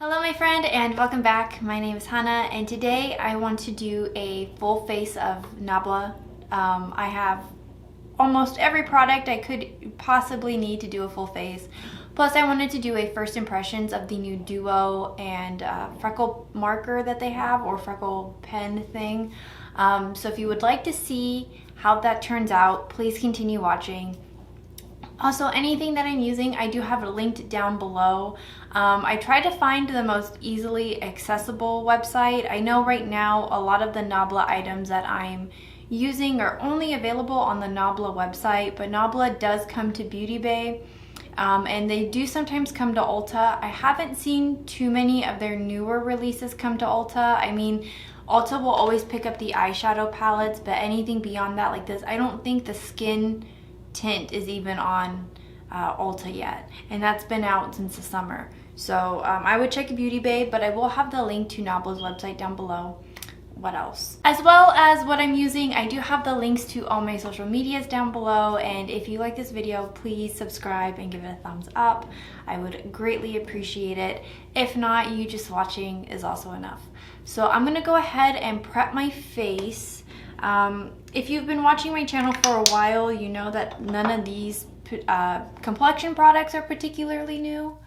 Hello my friend and welcome back. My name is Hannah and today I want to do a full face of Nabla. I have almost every product I could possibly need to do a full face. Plus I wanted to do a first impressions of the new Duo and Freckle marker that they have, or Freckle pen thing. So if you would like to see how that turns out, please continue watching. Also, anything that I'm using, I do have it linked down below. I tried to find the most easily accessible website. I know right now a lot of the Nabla items that I'm using are only available on the Nabla website, but Nabla does come to Beauty Bay, and they do sometimes come to Ulta. I haven't seen too many of their newer releases come to Ulta. I mean, Ulta will always pick up the eyeshadow palettes, but anything beyond that like this, I don't think the skin tint is even on Ulta yet, and that's been out since the summer. So I would check Beauty Bay, but I will have the link to Nabla's website down below. What else? As well as what I'm using, I do have the links to all my social medias down below, and if you like this video, please subscribe and give it a thumbs up. I would greatly appreciate it. If not, you just watching is also enough. So I'm gonna go ahead and prep my face. If you've been watching my channel for a while, you know that none of these complexion products are particularly new.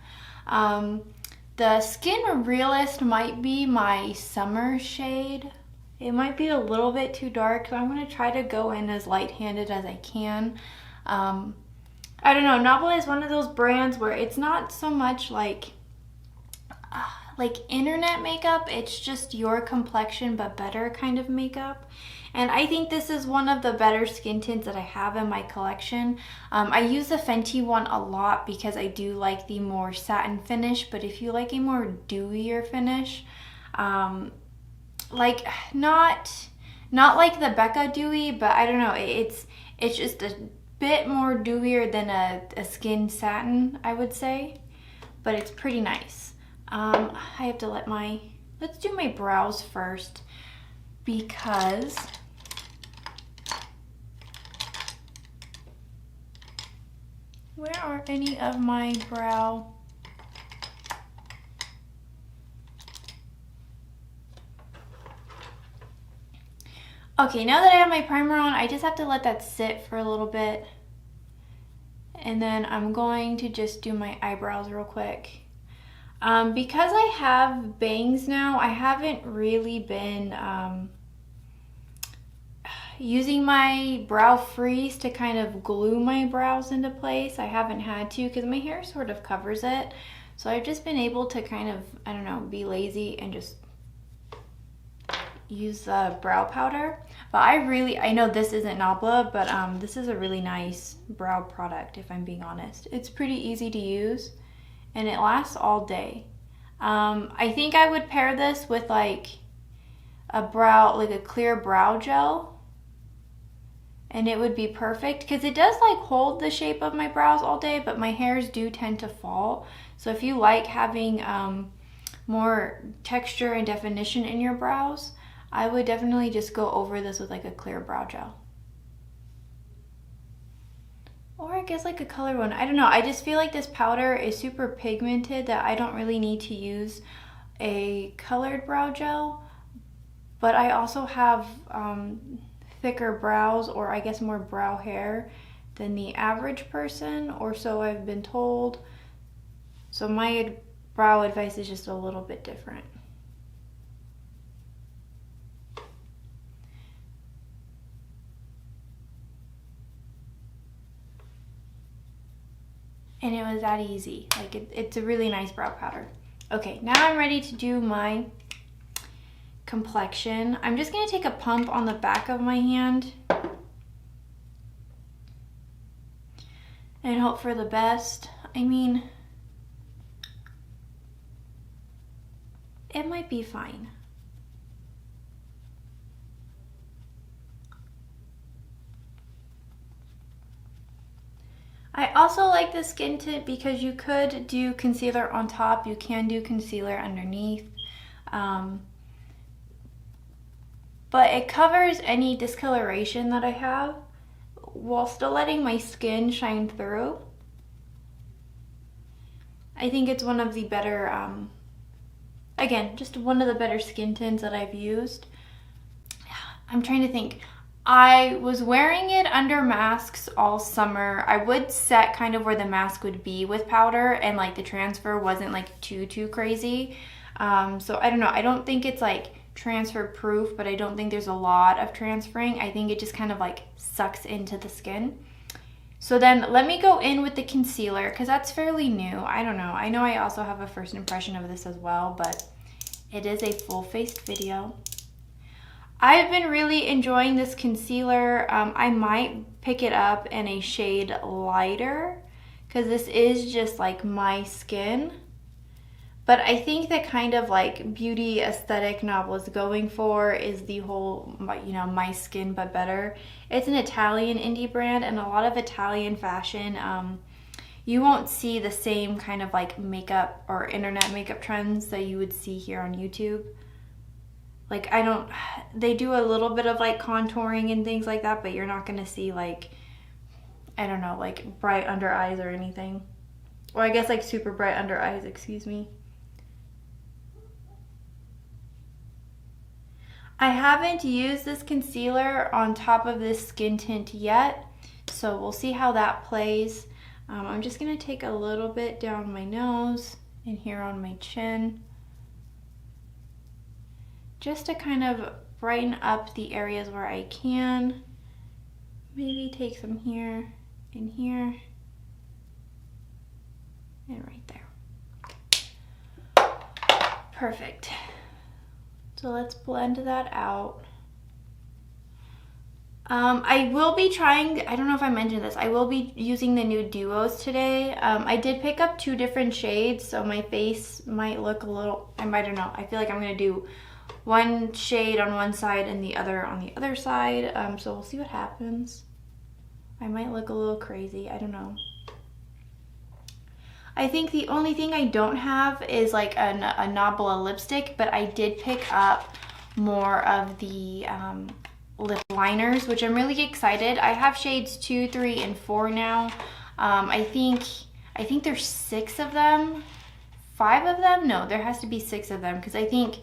The Skin Realist might be my summer shade. It might be a little bit too dark, so I'm going to try to go in as light-handed as I can. I don't know, Nabla is one of those brands where it's not so much like internet makeup, it's just your complexion but better kind of makeup. And I think this is one of the better skin tints that I have in my collection. I use the Fenty one a lot because I do like the more satin finish, but if you like a more dewier finish, like not like the Becca Dewy, but I don't know, it's just a bit more dewier than a skin satin, I would say, but it's pretty nice. I have to let's do my brows first, because where are any of my brow? Okay, now that I have my primer on, I just have to let that sit for a little bit. And then I'm going to just do my eyebrows real quick. Because I have bangs now, I haven't really been using my brow freeze to kind of glue my brows into place. I haven't had to because my hair sort of covers it. So I've just been able to kind of, I don't know, be lazy and just use the brow powder. But I know this isn't Nabla, but this is a really nice brow product, if I'm being honest. It's pretty easy to use and it lasts all day. I think I would pair this with like a clear brow gel, and it would be perfect because it does like hold the shape of my brows all day, but my hairs do tend to fall. So if you like having more texture and definition in your brows, I would definitely just go over this with like a clear brow gel. Or I guess like a colored one. I don't know. I just feel like this powder is super pigmented that I don't really need to use a colored brow gel. But I also have thicker brows, or I guess more brow hair than the average person, or so I've been told. So my brow advice is just a little bit different. And it was that easy. Like it's a really nice brow powder. Okay, now I'm ready to do my complexion. I'm just gonna take a pump on the back of my hand and hope for the best. I mean, it might be fine. I also like the skin tint because you could do concealer on top, you can do concealer underneath. But it covers any discoloration that I have while still letting my skin shine through. I think it's one of the better again, just one of the better skin tints that I've used. I'm trying to think. I was wearing it under masks all summer. I would set kind of where the mask would be with powder, and like the transfer wasn't like too crazy. So I don't know. I don't think it's like transfer proof, but I don't think there's a lot of transferring. I think it just kind of like sucks into the skin. So then let me go in with the concealer, because that's fairly new. I don't know. I know I also have a first impression of this as well, but it is a full-faced video. I've been really enjoying this concealer. I might pick it up in a shade lighter, because this is just like my skin. But I think the kind of like beauty aesthetic Nabla is going for is the whole, you know, my skin but better. It's an Italian indie brand, and a lot of Italian fashion, you won't see the same kind of like makeup or internet makeup trends that you would see here on YouTube. Like they do a little bit of like contouring and things like that, but you're not gonna see like, I don't know, like bright under eyes or anything. Or I guess like super bright under eyes, excuse me. I haven't used this concealer on top of this skin tint yet, so we'll see how that plays. I'm just going to take a little bit down my nose and here on my chin, just to kind of brighten up the areas where I can. Maybe take some here and here and right there. Perfect. So let's blend that out. I will be trying, I don't know if I mentioned this, I will be using the new duos today. I did pick up 2 different shades, so my face might look a little, I don't know. I feel like I'm going to do one shade on one side and the other on the other side. So we'll see what happens. I might look a little crazy, I don't know. I think the only thing I don't have is like a Nabla lipstick, but I did pick up more of the lip liners, which I'm really excited. I have shades 2, 3, and 4 now. I think there's 6 of them. 5 of them? No, there has to be 6 of them, because I think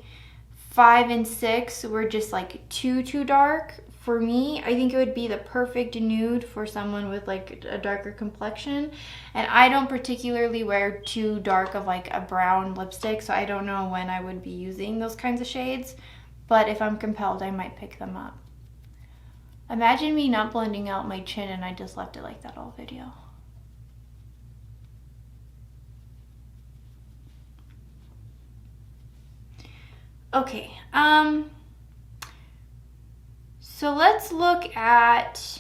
5 and 6 were just like too dark for me. I think it would be the perfect nude for someone with like a darker complexion, and I don't particularly wear too dark of like a brown lipstick, so I don't know when I would be using those kinds of shades, but if I'm compelled, I might pick them up. Imagine me not blending out my chin and I just left it like that all video. Okay, so let's look at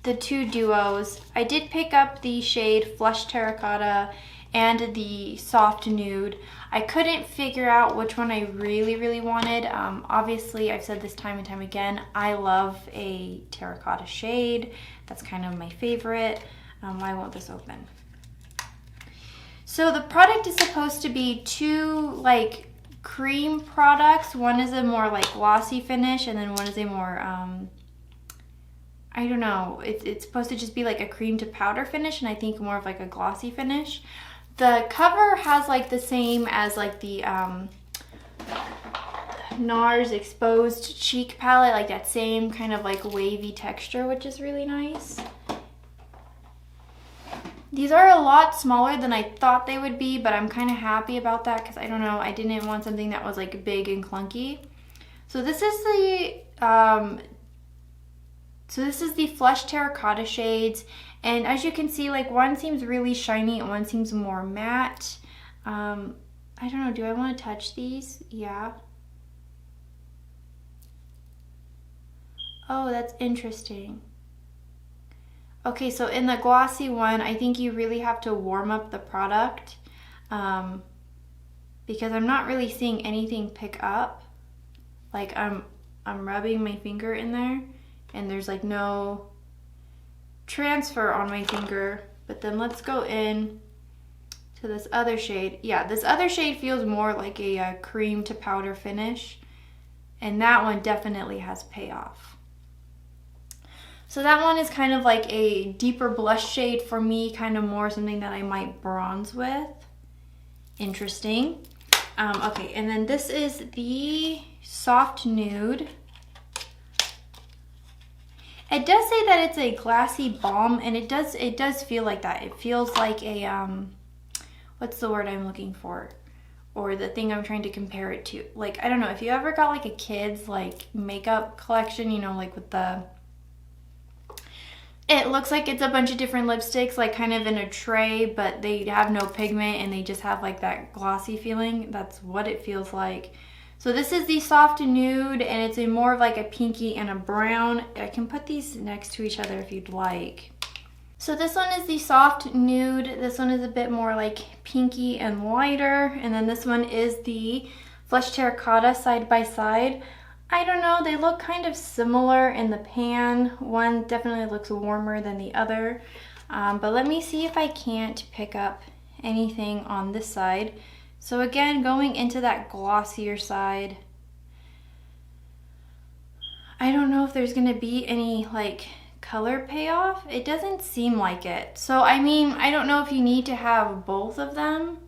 the 2 duos. I did pick up the shade Flush Terracotta and the Soft Nude. I couldn't figure out which one I really wanted. Obviously, I've said this time and time again, I love a terracotta shade. That's kind of my favorite. Why won't this open? So the product is supposed to be 2 like cream products. One is a more like glossy finish, and then one is a more I don't know, it's supposed to just be like a cream to powder finish, and I think more of like a glossy finish. The cover has like the same as like the NARS Exposed Cheek palette, like that same kind of like wavy texture, which is really nice. These are a lot smaller than I thought they would be, but I'm kind of happy about that, because I don't know, I didn't want something that was like big and clunky. So this is the Flush Terracotta shades, and as you can see, like one seems really shiny and one seems more matte. I don't know, do I want to touch these? Yeah. Oh, that's interesting. Okay, so in the glossy one, I think you really have to warm up the product, because I'm not really seeing anything pick up. Like I'm rubbing my finger in there, and there's like no transfer on my finger. But then let's go in to this other shade. Yeah, this other shade feels more like a cream to powder finish, and that one definitely has payoff. So that one is kind of like a deeper blush shade for me, kind of more something that I might bronze with. Interesting. Okay, and then this is the soft nude. It does say that it's a glassy balm, and it does feel like that. It feels like a what's the word I'm looking for? Or the thing I'm trying to compare it to. Like, I don't know, if you ever got like a kid's like makeup collection, you know, like with the, it looks like it's a bunch of different lipsticks, like kind of in a tray, but they have no pigment and they just have like that glossy feeling. That's what it feels like. So this is the soft nude, and it's a more of like a pinky and a brown. I can put these next to each other if you'd like. So this one is the soft nude. This one is a bit more like pinky and lighter. And then this one is the Flesh Terracotta side by side. I don't know, they look kind of similar in the pan. One definitely looks warmer than the other. But let me see if I can't pick up anything on this side. So again, going into that glossier side, I don't know if there's gonna be any like color payoff. It doesn't seem like it. So I mean, I don't know if you need to have both of them,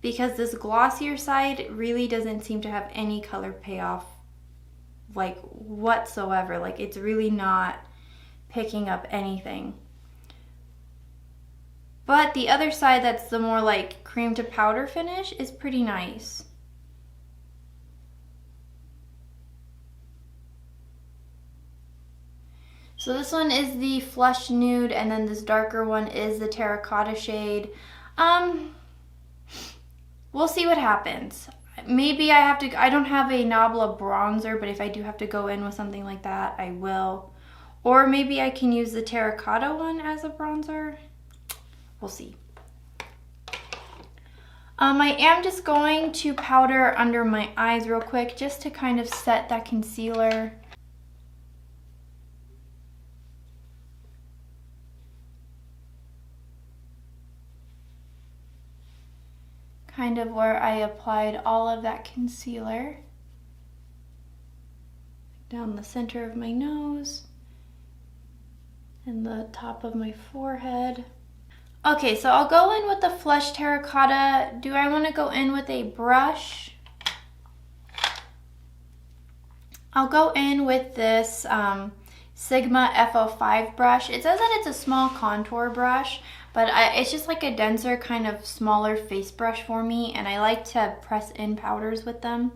because this glossier side really doesn't seem to have any color payoff like whatsoever. Like, it's really not picking up anything. But the other side, that's the more like cream to powder finish, is pretty nice. So this one is the Flush Nude, and then this darker one is the Terracotta shade. We'll see what happens. Maybe I don't have a Nabla bronzer, but if I do have to go in with something like that, I will. Or maybe I can use the Terracotta one as a bronzer. We'll see. I am just going to powder under my eyes real quick, just to kind of set that concealer. Kind of where I applied all of that concealer. Down the center of my nose and the top of my forehead. Okay, so I'll go in with the Flush Terracotta. Do I want to go in with a brush? I'll go in with this Sigma F05 brush. It says that it's a small contour brush, but it's just like a denser, kind of smaller face brush for me, and I like to press in powders with them.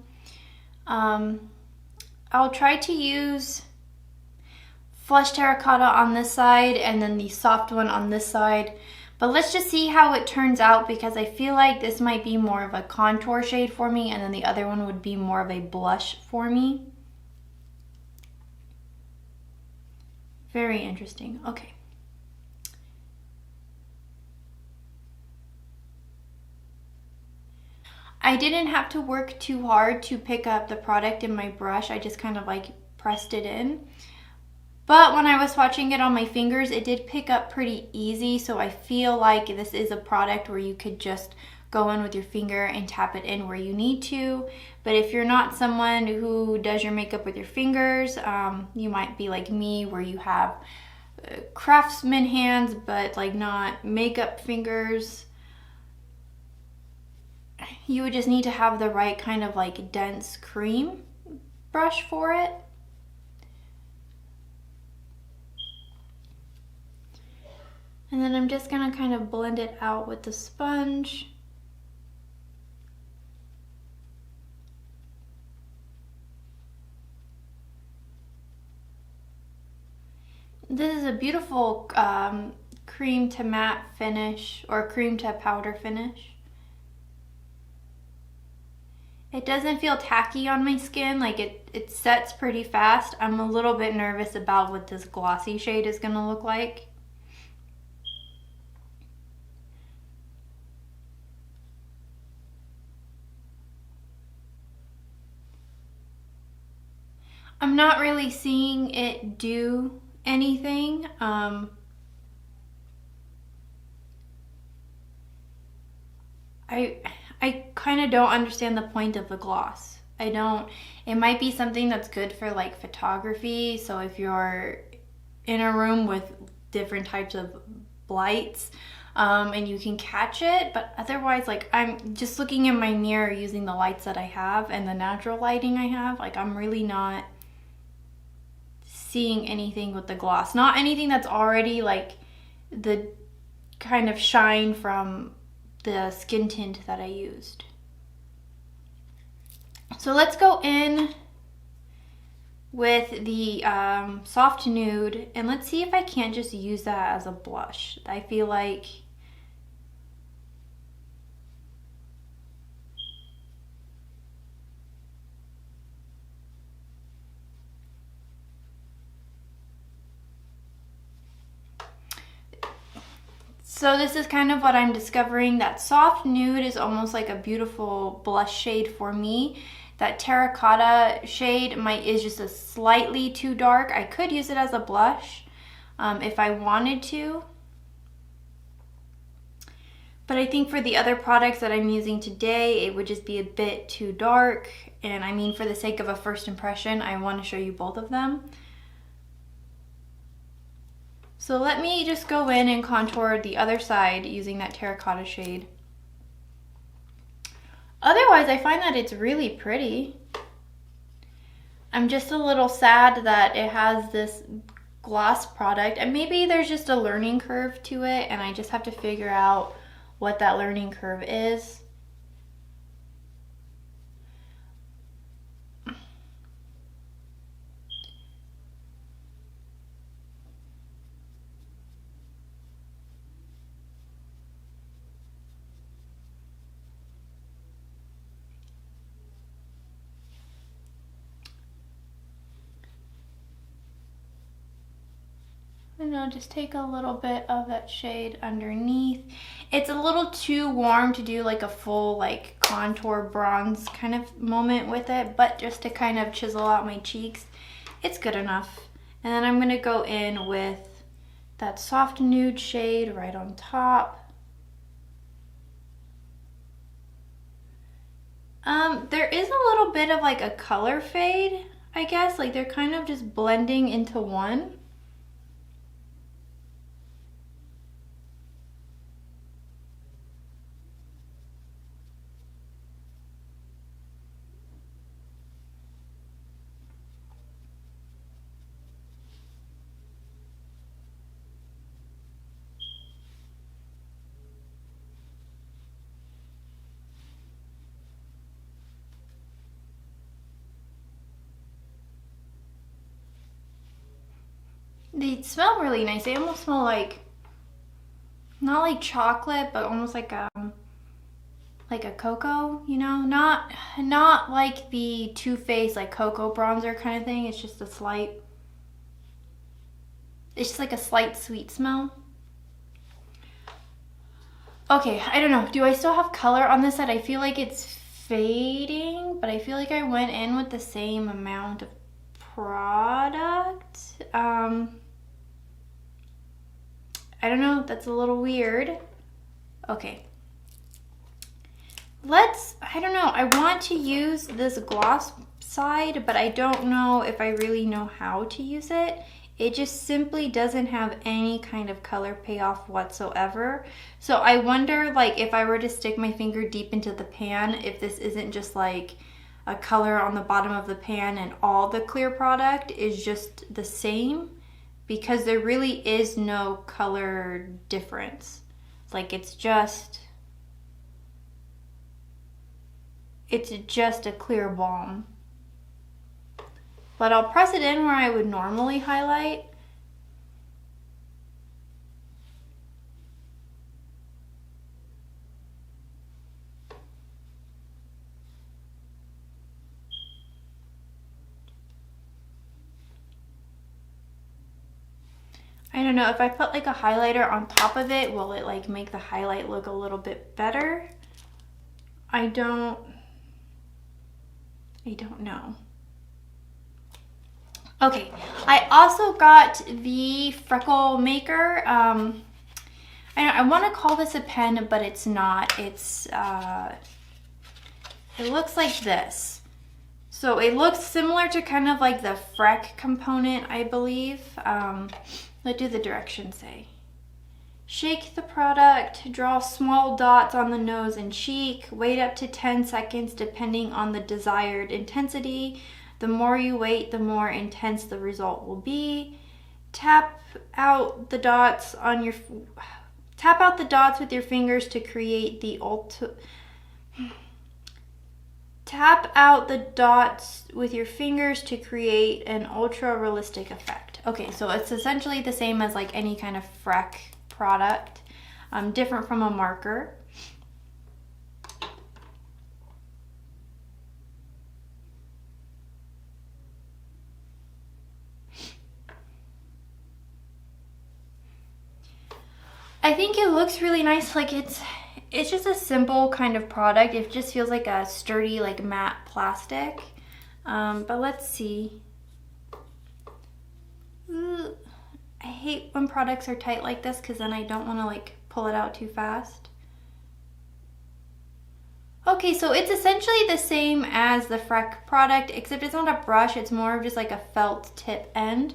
I'll try to use Flush Terracotta on this side and then the soft one on this side. But let's just see how it turns out, because I feel like this might be more of a contour shade for me, and then the other one would be more of a blush for me. Very interesting. Okay. I didn't have to work too hard to pick up the product in my brush. I just kind of like pressed it in. But when I was swatching it on my fingers, it did pick up pretty easy. So I feel like this is a product where you could just go in with your finger and tap it in where you need to. But if you're not someone who does your makeup with your fingers, you might be like me, where you have craftsman hands, but like not makeup fingers. You would just need to have the right kind of like dense cream brush for it. And then I'm just gonna kind of blend it out with the sponge. This is a beautiful cream to matte finish, or cream to powder finish. It doesn't feel tacky on my skin, like it sets pretty fast. I'm a little bit nervous about what this glossy shade is gonna look like. I'm not really seeing it do anything. I kind of don't understand the point of the gloss. It might be something that's good for like photography. So if you're in a room with different types of lights, and you can catch it, but otherwise, like, I'm just looking in my mirror using the lights that I have and the natural lighting I have, like, I'm really not seeing anything with the gloss. Not anything that's already like the kind of shine from the skin tint that I used. So let's go in with the soft nude, and let's see if I can't just use that as a blush. I feel like so this is kind of what I'm discovering, that soft nude is almost like a beautiful blush shade for me. That terracotta shade is just a slightly too dark. I could use it as a blush if I wanted to. But I think for the other products that I'm using today, it would just be a bit too dark. And I mean, for the sake of a first impression, I want to show you both of them. So let me just go in and contour the other side using that terracotta shade. Otherwise, I find that it's really pretty. I'm just a little sad that it has this gloss product, and maybe there's just a learning curve to it, and I just have to figure out what that learning curve is. And I'll just take a little bit of that shade underneath. It's a little too warm to do like a full like contour bronze kind of moment with it, but just to kind of chisel out my cheeks, it's good enough. And then I'm gonna go in with that soft nude shade right on top. There is a little bit of like a color fade, I guess, like they're kind of just blending into one. They smell really nice. They almost smell like, not like chocolate, but almost like a cocoa, you know? Not like the Too Faced like cocoa bronzer kind of thing. It's just it's just like a slight sweet smell. Okay, I don't know. Do I still have color on this side? I feel like it's fading, but I feel like I went in with the same amount of product. I don't know, that's a little weird. Okay. I don't know, I want to use this gloss side, but I don't know if I really know how to use it. It just simply doesn't have any kind of color payoff whatsoever. So I wonder, like, if I were to stick my finger deep into the pan, if this isn't just like a color on the bottom of the pan and all the clear product is just the same, because there really is no color difference. Like it's just a clear balm. But I'll press it in where I would normally highlight. I don't know, if I put like a highlighter on top of it, will it like make the highlight look a little bit better? I don't know. Okay, I also got the Freckle Maker. I want to call this a pen, but it's not. It looks like this. So it looks similar to kind of like the Freck component, I believe. What do the directions say? Shake the product, draw small dots on the nose and cheek, wait up to 10 seconds depending on the desired intensity. The more you wait, the more intense the result will be. Tap out the dots with your fingers to create the Tap out the dots with your fingers to create an ultra realistic effect. Okay, so it's essentially the same as like any kind of Freck product, different from a marker. I think it looks really nice. Like it's just a simple kind of product. It just feels like a sturdy, like matte plastic. But let's see. Ooh, I hate when products are tight like this because then I don't want to like pull it out too fast. Okay, so it's essentially the same as the Freck product, except it's not a brush, it's more of just like a felt tip end.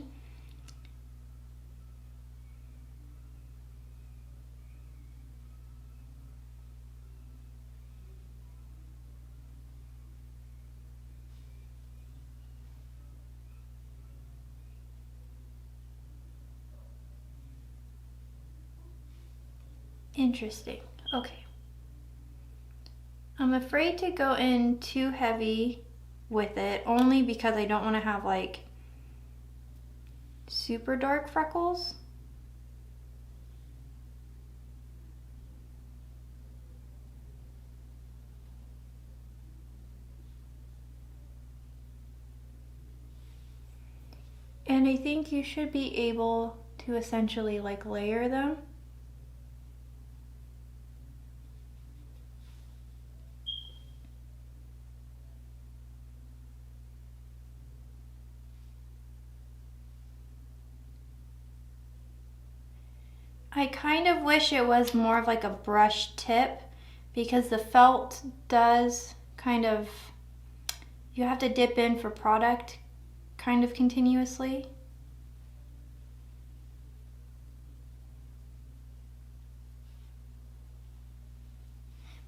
Interesting. Okay. I'm afraid to go in too heavy with it, only because I don't want to have like super dark freckles. And I think you should be able to essentially like layer them. I kind of wish it was more of like a brush tip, because the felt does kind of, you have to dip in for product kind of continuously.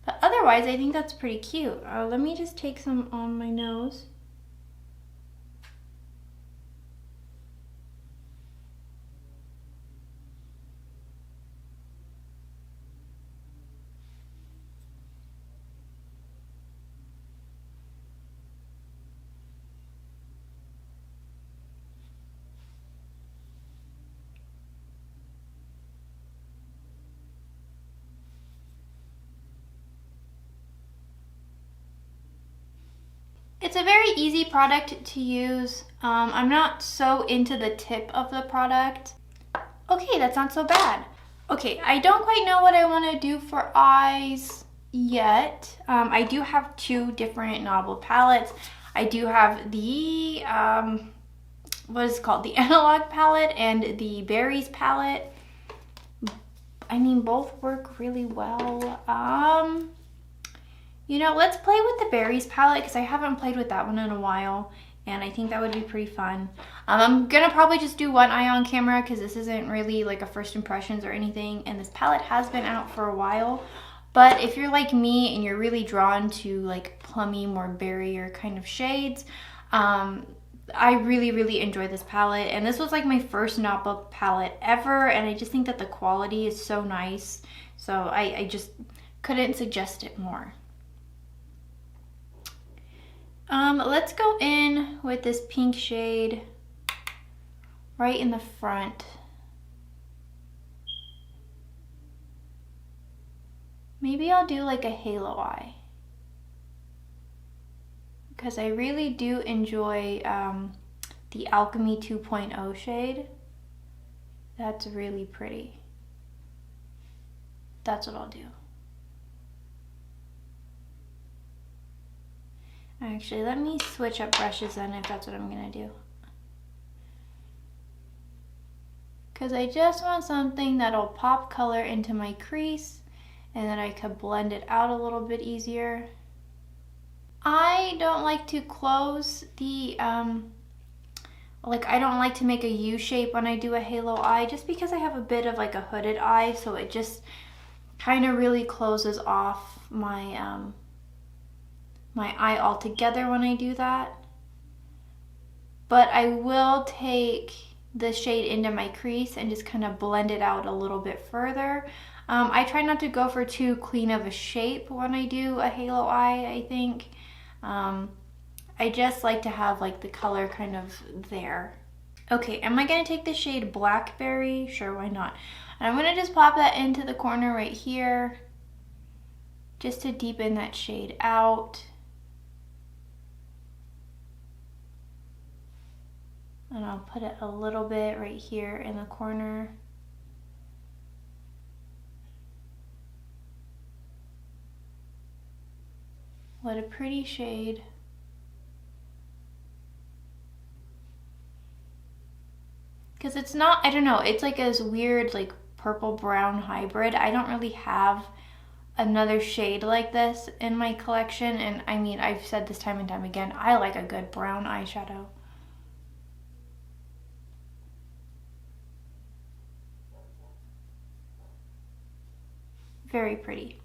But otherwise, I think that's pretty cute. Let me just take some on my nose. It's a very easy product to use. I'm not so into the tip of the product. Okay, that's not so bad. Okay, I don't quite know what I want to do for eyes yet. I do have two different Nabla palettes. I do have the, what is it called? The Analog palette and the Berries palette. I mean, both work really well. You know, let's play with the Berries palette because I haven't played with that one in a while, and I think that would be pretty fun. I'm gonna probably just do one eye on camera because this isn't really like a first impressions or anything, and this palette has been out for a while. But if you're like me and you're really drawn to like plummy, more berrier kind of shades, I really enjoy this palette, and this was like my first Nabla palette ever, and I just think that the quality is so nice, so I just couldn't suggest it more. Let's go in with this pink shade right in the front. Maybe I'll do like a halo eye, because I really do enjoy the Alchemy 2.0 shade. That's really pretty. That's what I'll do. Actually, let me switch up brushes then if that's what I'm gonna do. Because I just want something that'll pop color into my crease and then I could blend it out a little bit easier. I don't like to close the like I don't like to make a U shape when I do a halo eye, just because I have a bit of like a hooded eye, so it just kind of really closes off my my eye altogether when I do that. But I will take the shade into my crease and just kind of blend it out a little bit further. I try not to go for too clean of a shape when I do a halo eye, I think. I just like to have like the color kind of there. Okay, am I gonna take the shade Blackberry? Sure, why not? And I'm gonna just pop that into the corner right here, just to deepen that shade out. And I'll put it a little bit right here in the corner. What a pretty shade. Because it's not, I don't know, it's like this weird like purple brown hybrid. I don't really have another shade like this in my collection, and I mean, I've said this time and time again, I like a good brown eyeshadow. Very pretty.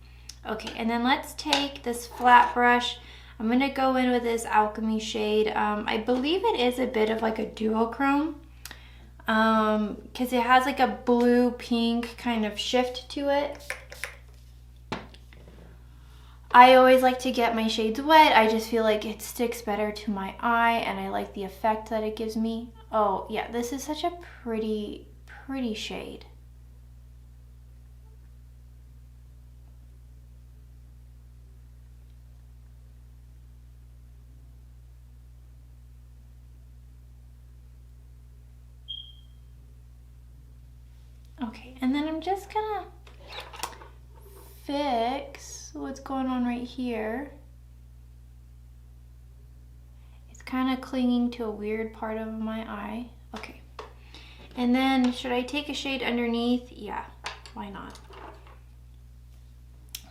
Okay, and then let's take this flat brush. I'm gonna go in with this Alchemy shade. I believe it is a bit of like a duochrome, because it has like a blue pink kind of shift to it. I always like to get my shades wet. I just feel like it sticks better to my eye, and I like the effect that it gives me. Oh yeah, this is such a pretty shade. Okay, and then I'm just gonna fix what's going on right here. It's kind of clinging to a weird part of my eye. Okay, and then should I take a shade underneath? Yeah, why not?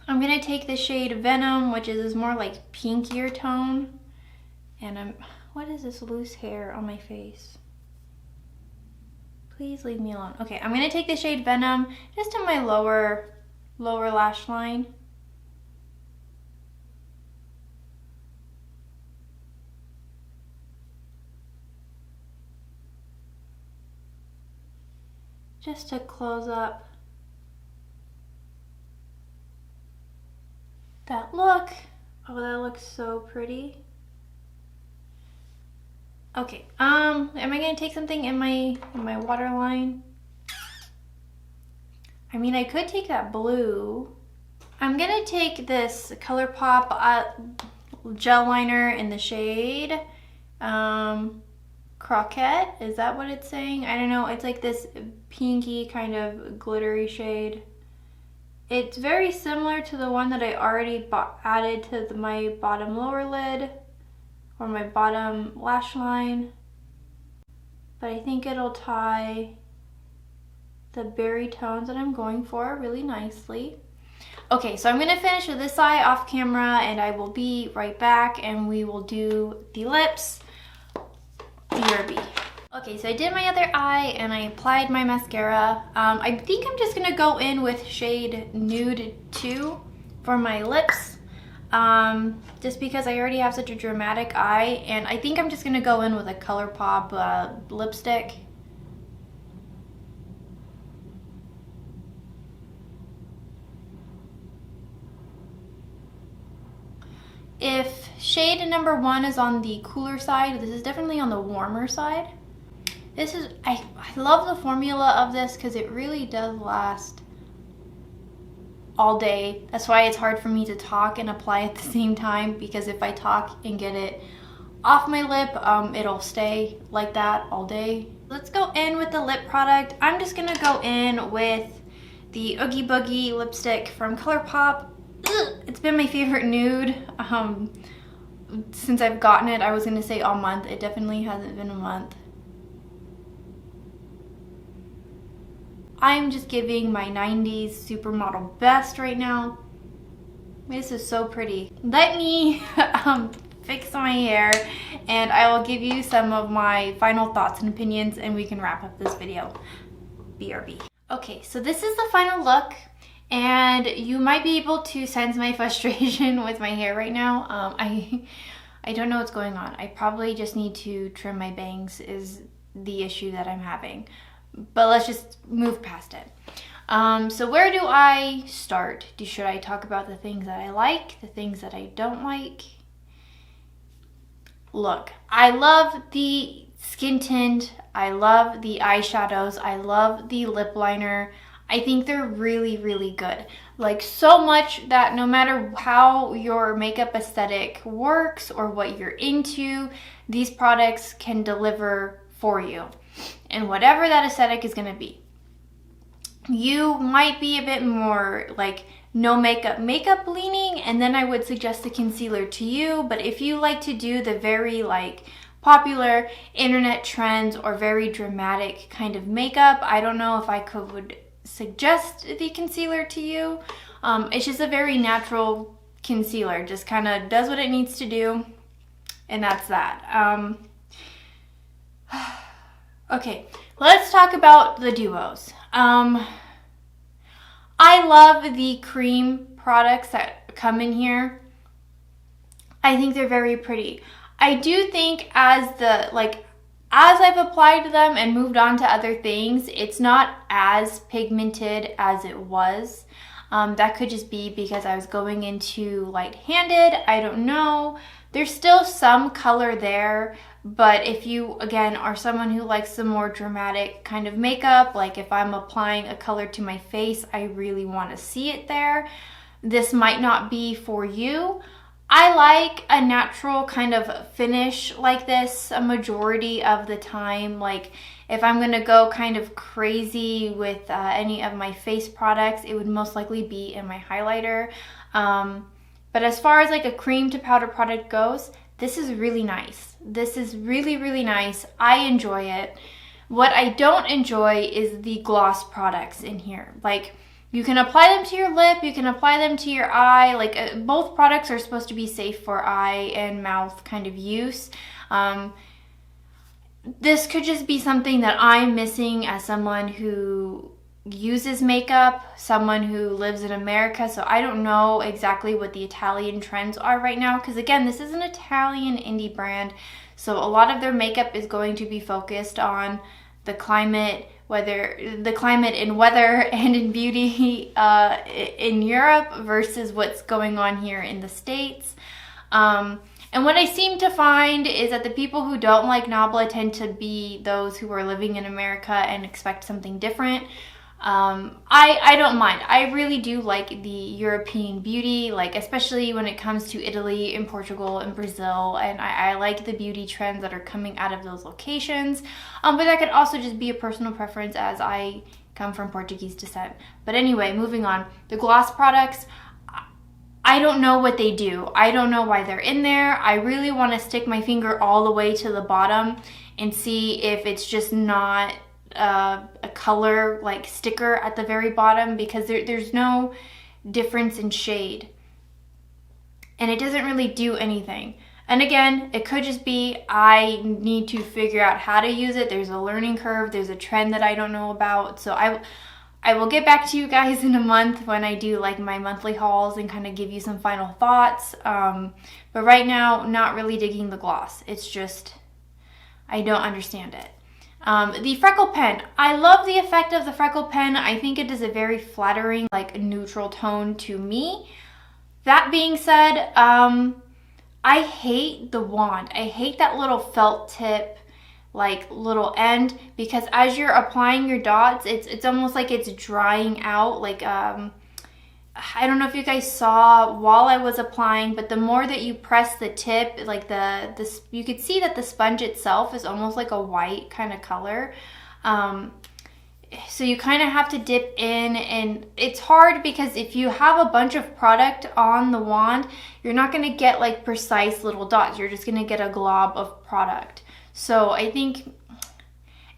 I'm gonna take the shade Venom, which is more like pinkier tone, and what is this loose hair on my face? Please leave me alone. Okay, I'm gonna take the shade Venom just in my lower lash line. Just to close up that look. Oh, that looks so pretty. Okay, am I gonna take something in my waterline? I mean, I could take that blue. I'm gonna take this ColourPop gel liner in the shade Croquette. Is that what it's saying? I don't know. It's like this pinky kind of glittery shade. It's very similar to the one that I already added to my bottom lower lid, or my bottom lash line, but I think it'll tie the berry tones that I'm going for really nicely. Okay, so I'm gonna finish with this eye off camera, and I will be right back, and we will do the lips. BRB. Okay, so I did my other eye, and I applied my mascara. I think I'm just gonna go in with shade Nude 2 for my lips. Just because I already have such a dramatic eye, and I think I'm just gonna go in with a ColourPop lipstick. If shade number 1 is on the cooler side, this is definitely on the warmer side. This is, I love the formula of this because it really does last all day. That's why it's hard for me to talk and apply at the same time, because if I talk and get it off my lip, it'll stay like that all day. Let's go in with the lip product. I'm just gonna go in with the Oogie Boogie lipstick from ColourPop. It's been my favorite nude since I've gotten it. I was gonna say all month. It definitely hasn't been a month. I'm just giving my 90s supermodel best right now. This is so pretty. Let me fix my hair, and I will give you some of my final thoughts and opinions, and we can wrap up this video. BRB. Okay, so this is the final look, and you might be able to sense my frustration with my hair right now. I don't know what's going on. I probably just need to trim my bangs is the issue that I'm having. But let's just move past it. So where do I start? Should I talk about the things that I like, the things that I don't like? Look, I love the skin tint. I love the eyeshadows. I love the lip liner. I think they're really, really good. Like, so much that no matter how your makeup aesthetic works or what you're into, these products can deliver for you. And whatever that aesthetic is gonna be. You might be a bit more like no makeup leaning, and then I would suggest the concealer to you. But if you like to do the very like popular internet trends or very dramatic kind of makeup, I don't know if I would suggest the concealer to you. It's just a very natural concealer, just kind of does what it needs to do, and that's that. Okay, let's talk about the duos. I love the cream products that come in here. I think they're very pretty. I do think as I've applied them and moved on to other things, it's not as pigmented as it was. That could just be because I was going into light-handed. I don't know. There's still some color there, but if you, again, are someone who likes some more dramatic kind of makeup, like if I'm applying a color to my face, I really want to see it there, this might not be for you. I like a natural kind of finish like this a majority of the time. Like if I'm going to go kind of crazy with any of my face products, it would most likely be in my highlighter. But as far as like a cream to powder product goes, this is really nice. This is really, really nice. I enjoy it. What I don't enjoy is the gloss products in here. Like, you can apply them to your lip, you can apply them to your eye. Like, both products are supposed to be safe for eye and mouth kind of use. This could just be something that I'm missing as someone who uses makeup, someone who lives in America. So I don't know exactly what the Italian trends are right now, because again, this is an Italian indie brand. So a lot of their makeup is going to be focused on the climate, in weather and in beauty in Europe versus what's going on here in the States. And what I seem to find is that the people who don't like Nabla tend to be those who are living in America and expect something different. I don't mind. I really do like the European beauty, like especially when it comes to Italy and Portugal and Brazil, and I like the beauty trends that are coming out of those locations. But that could also just be a personal preference as I come from Portuguese descent. But anyway, moving on. The gloss products, I don't know what they do. I don't know why they're in there. I really want to stick my finger all the way to the bottom and see if it's just not a color like sticker at the very bottom, because there's no difference in shade and it doesn't really do anything. And again, it could just be I need to figure out how to use it. There's a learning curve. There's a trend that I don't know about. So I will get back to you guys in a month when I do like my monthly hauls and kind of give you some final thoughts. But right now, not really digging the gloss. It's just, I don't understand it. The Freckle pen. I love the effect of the Freckle pen. I think it is a very flattering, like neutral tone to me. That being said, I hate the wand. I hate that little felt tip, like little end, because as you're applying your dots, it's almost like it's drying out. Like, I don't know if you guys saw while I was applying, but the more that you press the tip, like you could see that the sponge itself is almost like a white kind of color. So you kind of have to dip in, and it's hard because if you have a bunch of product on the wand, you're not going to get like precise little dots. You're just going to get a glob of product. So I think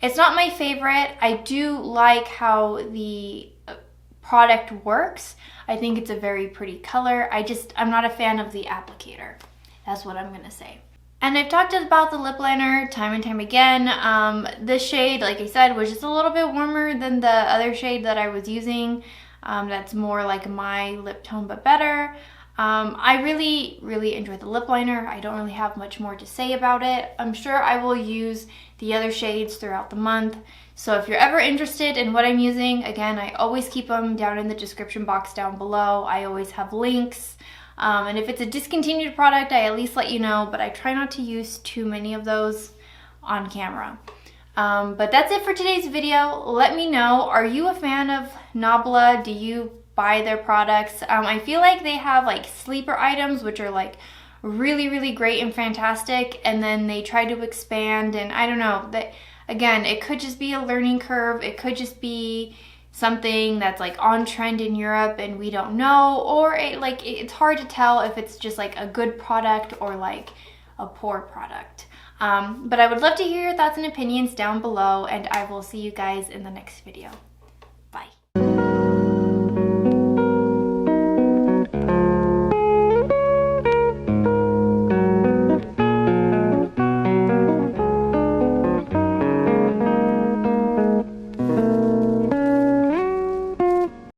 it's not my favorite. I do like how the product works. I think it's a very pretty color. I'm not a fan of the applicator. That's what I'm gonna say. And I've talked about the lip liner time and time again. This shade, like I said, was just a little bit warmer than the other shade that I was using. That's more like my lip tone, but better. I really enjoy the lip liner. I don't really have much more to say about it. I'm sure I will use the other shades throughout the month. So if you're ever interested in what I'm using, again, I always keep them down in the description box down below. I always have links. And if it's a discontinued product, I at least let you know, but I try not to use too many of those on camera. But that's it for today's video. Let me know, are you a fan of Nabla? Do you buy their products? I feel like they have like sleeper items, which are like really great and fantastic, and then they try to expand, and I don't know, that again, it could just be a learning curve. It could just be something that's like on trend in Europe and we don't know, or it's hard to tell if it's just like a good product or like a poor product. But I would love to hear your thoughts and opinions down below, and I will see you guys in the next video.